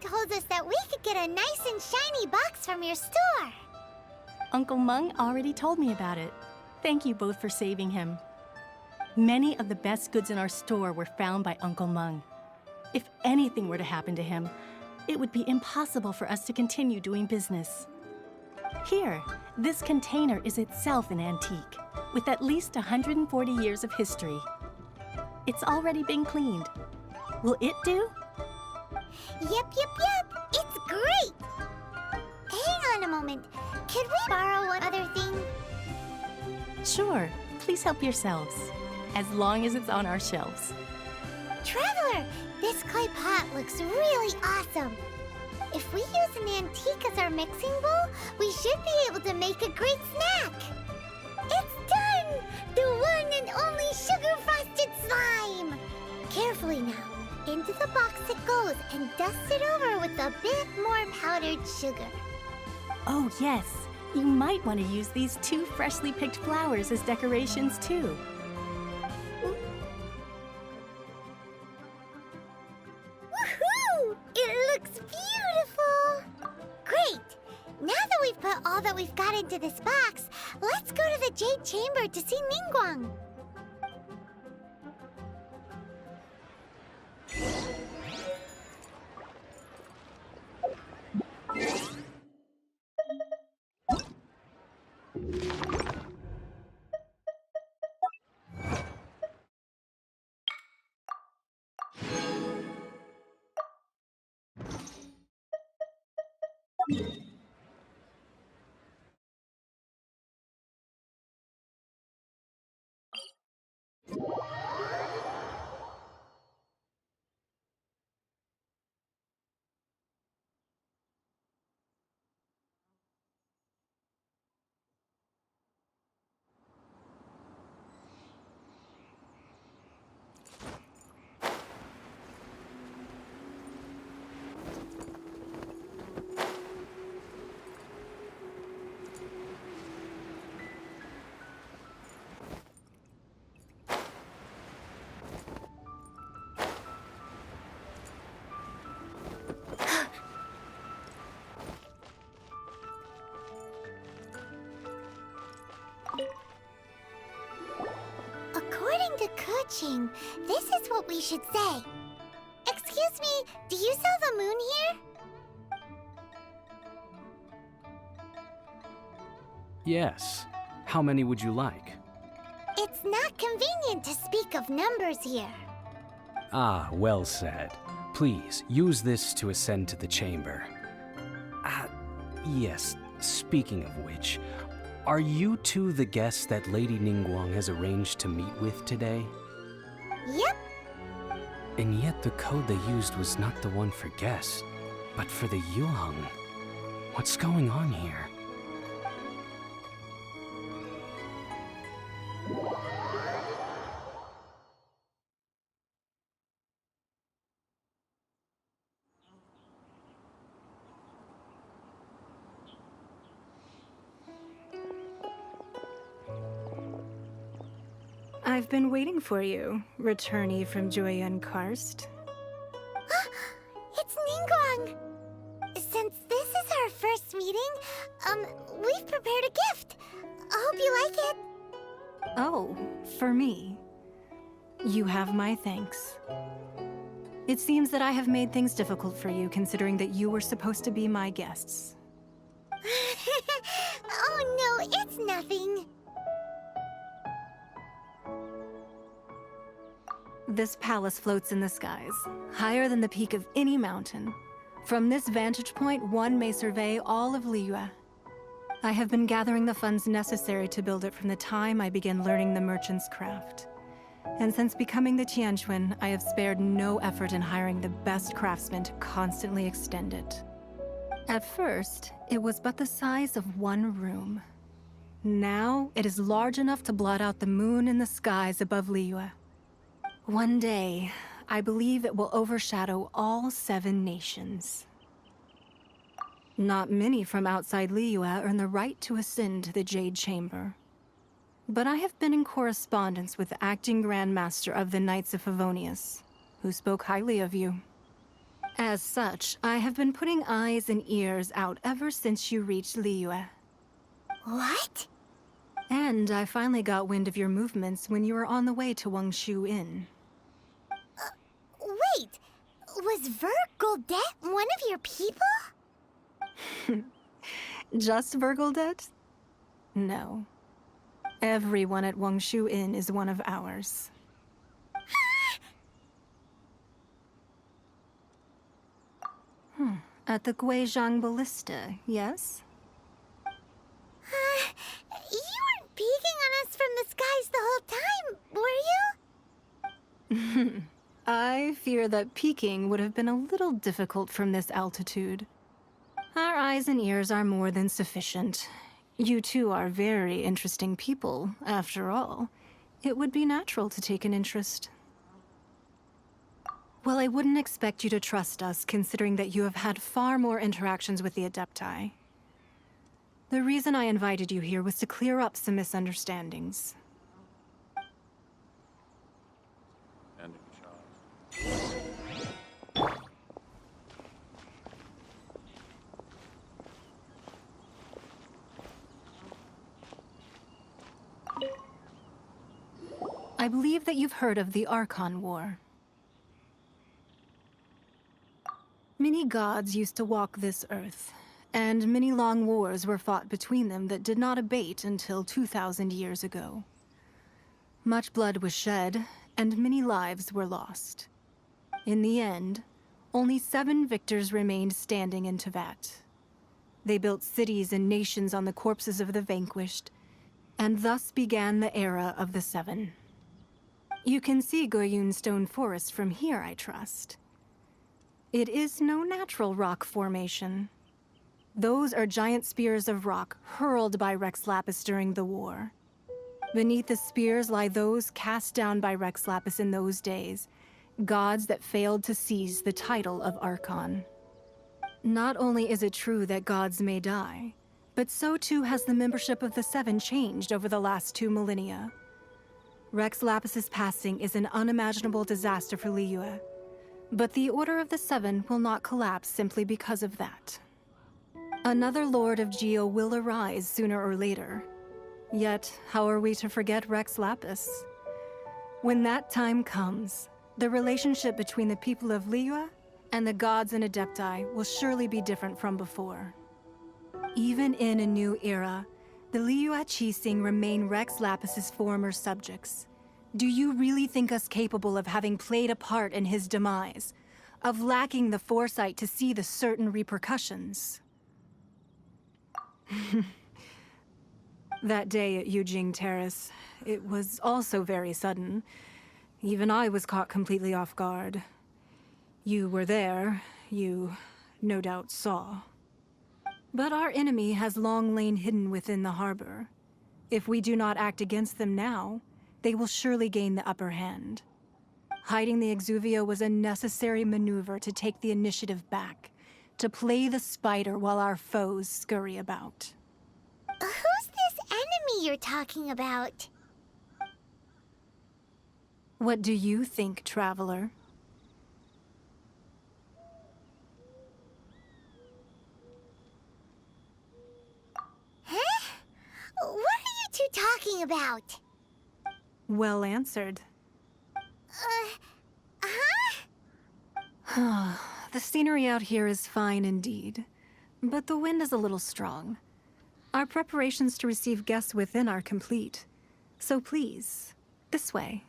told us that we could get a nice and shiny box from your store. Uncle Mung already told me about it. Thank you both for saving him. Many of the best goods in our store were found by Uncle Mung. If anything were to happen to him, it would be impossible for us to continue doing business. Here, this container is itself an antique, with at least 140 years of history. It's already been cleaned. Will it do? Yep. It's great! Hang on a moment. Could we borrow one other thing? Sure. Please help yourselves, as long as it's on our shelves. Traveler, this clay pot looks really awesome. If we use an antique as our mixing bowl, we should be able to make a great snack. It's done! The one and only sugar-frosted slime! Carefully now. Into the box it goes and dust it over with a bit more powdered sugar. Oh, yes. You might want to use these 2 freshly picked flowers as decorations, too. Woohoo! It looks beautiful! Great! Now that we've put all that we've got into this box, let's go to the Jade Chamber to see Ningguang. According to Kuching, this is what we should say. Excuse me, do you sell the moon here? Yes. How many would you like? It's not convenient to speak of numbers here. Ah, well said. Please, use this to ascend to the chamber. Yes, speaking of which, are you two the guests that Lady Ningguang has arranged to meet with today? Yep. And yet the code they used was not the one for guests, but for the Yuheng. What's going on here? I've been waiting for you, returnee from Joyun Karst. It's Ningguang! Since this is our first meeting, we've prepared a gift. I hope you like it. Oh, for me. You have my thanks. It seems that I have made things difficult for you, considering that you were supposed to be my guests. Oh no, it's nothing. This palace floats in the skies, higher than the peak of any mountain. From this vantage point, one may survey all of Liyue. I have been gathering the funds necessary to build it from the time I began learning the merchant's craft. And since becoming the Tianquan, I have spared no effort in hiring the best craftsmen to constantly extend it. At first, it was but the size of one room. Now, it is large enough to blot out the moon in the skies above Liyue. One day, I believe it will overshadow all 7 nations. Not many from outside Liyue earn the right to ascend to the Jade Chamber. But I have been in correspondence with the acting Grand Master of the Knights of Favonius, who spoke highly of you. As such, I have been putting eyes and ears out ever since you reached Liyue. What? And I finally got wind of your movements when you were on the way to Wangshu Inn. Wait, was Vergoldet one of your people? Just Vergoldet? No. Everyone at Wangshu Inn is one of ours. At the Guizhang Ballista, yes? You weren't peeking on us from the skies the whole time, were you? I fear that peeking would have been a little difficult from this altitude. Our eyes and ears are more than sufficient. You two are very interesting people, after all. It would be natural to take an interest. Well, I wouldn't expect you to trust us, considering that you have had far more interactions with the Adepti. The reason I invited you here was to clear up some misunderstandings. I believe that you've heard of the Archon War. Many gods used to walk this earth, and many long wars were fought between them that did not abate until 2,000 years ago. Much blood was shed, and many lives were lost. In the end, only 7 victors remained standing in Teyvat. They built cities and nations on the corpses of the vanquished, and thus began the era of the 7. You can see Goyun Stone Forest from here, I trust. It is no natural rock formation. Those are giant spears of rock hurled by Rex Lapis during the war. Beneath the spears lie those cast down by Rex Lapis in those days, gods that failed to seize the title of Archon. Not only is it true that gods may die, but so too has the membership of the 7 changed over the last 2 millennia. Rex Lapis's passing is an unimaginable disaster for Liyue, but the Order of the 7 will not collapse simply because of that. Another Lord of Geo will arise sooner or later. Yet, how are we to forget Rex Lapis? When that time comes, the relationship between the people of Liyue and the gods and Adepti will surely be different from before. Even in a new era, the Liyue Qixing remain Rex Lapis's former subjects. Do you really think us capable of having played a part in his demise? Of lacking the foresight to see the certain repercussions? That day at Yujing Terrace, it was also very sudden. Even I was caught completely off guard. You were there, you no doubt saw. But our enemy has long lain hidden within the harbor. If we do not act against them now, they will surely gain the upper hand. Hiding the Exuvio was a necessary maneuver to take the initiative back, to play the spider while our foes scurry about. Who's this enemy you're talking about? What do you think, Traveler? Huh? What are you two talking about? Well answered. The scenery out here is fine indeed, but the wind is a little strong. Our preparations to receive guests within are complete, so please, this way.